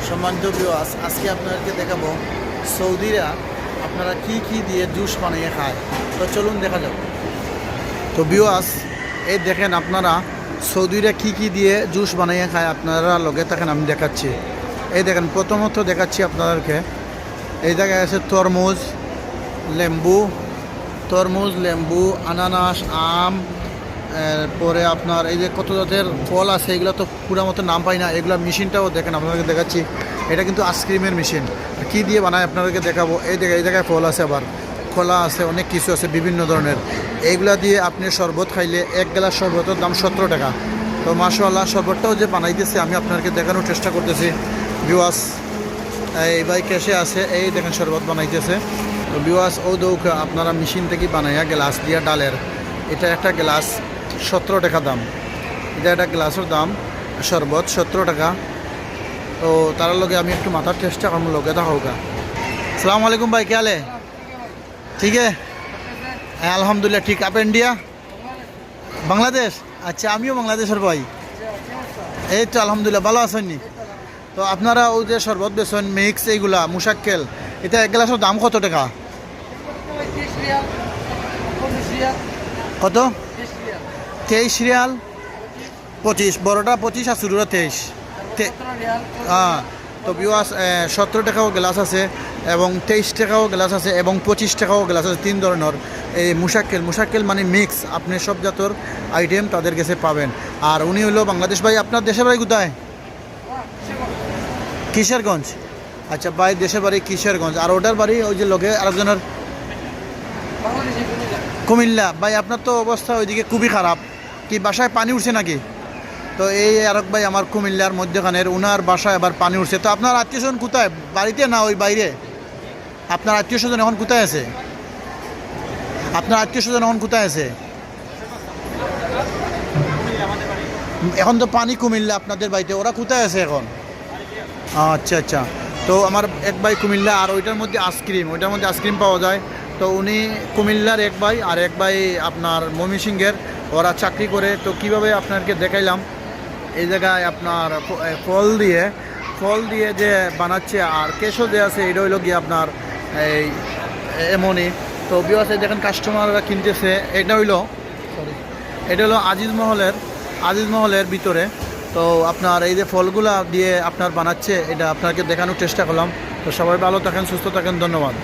সম্মানিত ভিউয়ার্স, আজকে আপনাদেরকে দেখাবো সৌদিরা আপনারা কি কি দিয়ে জুস বানিয়ে খায়। তো চলুন দেখা যাক। তো ভিউয়ার্স, এই দেখেন আপনারা সৌদিরা কি কি দিয়ে জুস বানিয়ে খায়, আপনারা লগে থাকেন, আমি দেখাচ্ছি। এই দেখেন, প্রথমত দেখাচ্ছি আপনাদেরকে। এই জায়গায় আছে তরমুজ, লেম্বু, আনানাস, আম, এরপরে আপনার এই যে কত জাতের ফল আছে, এগুলো তো পুরো মতো নাম পাই না। এগুলো মেশিনটাও দেখেন, আপনাদেরকে দেখাচ্ছি। এটা কিন্তু আইসক্রিমের মেশিন। কি দিয়ে বানায় আপনাদেরকে দেখাবো। এই জায়গায় ফল আছে, আবার কলা আছে, অনেক কিছু আছে বিভিন্ন ধরনের। এইগুলা দিয়ে আপনি শরবত খাইলে এক গ্লাস শরবতের দাম 17 টাকা। তো মাশাআল্লাহ, শরবতটাও যে বানাইতেছে আমি আপনাদেরকে দেখানোর চেষ্টা করতেছি। ভিউয়ার্স, এই ভাই ক্যাশে আছে, এই দেখেন শরবত বানাইতেছে। তো ভিউয়ার্স, ও দৌকা আপনারা মেশিন থেকে বানাইয়া গ্লাস দিয়া ডালের। এটা একটা গ্লাস 17 টাকা দাম। এটা একটা গ্লাসের দাম শরবত 17 টাকা। তো তার লগে আমি একটু মাথার চেষ্টা করবো, লগে তা হোক। আসসালামু আলাইকুম ভাই, কে হালে? ঠিক है, আলহামদুলিল্লাহ ঠিক। আপ ইন্ডিয়া? বাংলাদেশ? আচ্ছা, আমিও বাংলাদেশের ভাই। এই তো আলহামদুলিল্লাহ, ভালো আছেন নি? তো আপনারা ওই যে শরবত বেছেন মিক্স, এইগুলা মুশাক্কেল, এটা এক গ্লাসের দাম কত টাকা? কত? 23 রিয়াল। 25, বড়টা 25 আর ছোটোটা 23। হ্যাঁ। তো ভিউয়ার্স, 17 টাকাও গ্লাস আছে এবং 23 টাকাও গ্লাস আছে এবং 25 টাকাও গ্লাস আছে। 3 ধরনের এই মুশাক্কেল মানে মিক্স। আপনি সব জাতের আইটেম তাদের কাছে পাবেন। আর উনি হলো বাংলাদেশ ভাই। আপনার দেশের বাড়ি কোথায়? কিশোরগঞ্জ। আচ্ছা ভাই, দেশের বাড়ি কিশোরগঞ্জ। আর ওটার বাড়ি ওই যে লগে আরেকজনের কুমিল্লা। ভাই আপনার তো অবস্থা ওইদিকে খুবই খারাপ। কি বাসায় পানি উঠছে নাকি? তো এই আরেক ভাই আমার কুমিল্লার মধ্যখানের, উনার বাসায় আবার পানি উঠছে। তো আপনার আত্মীয় স্বজন কোথায়? বাড়িতে না ওই বাইরে? আপনার আত্মীয় স্বজন এখন কোথায় আছে? এখন তো পানি কুমিল্লা আপনাদের বাড়িতে। ওরা কোথায় আছে এখন? আচ্ছা আচ্ছা। তো আমার এক ভাই কুমিল্লা, আর ওইটার মধ্যে আইসক্রিম পাওয়া যায়। তো উনি কুমিল্লার এক ভাই, আর এক ভাই আপনার ময়মনসিংহের। ওরা চাকরি করে। তো কিভাবে আপনাকে দেখাইলাম। এই জায়গায় আপনার ফল দিয়ে যে বানাচ্ছে, আর কেশও যে আছে, এটা হইলো গিয়ে আপনার এই এমনই। তো বিবাসে দেখেন কাস্টমাররা কিনতেছে। এটা হইলো আজিজ মহলের ভিতরে। তো আপনার এই যে ফলগুলা দিয়ে আপনার বানাচ্ছে, এটা আপনাকে দেখানোর চেষ্টা করলাম। তো সবাই ভালো থাকেন, সুস্থ থাকেন, ধন্যবাদ।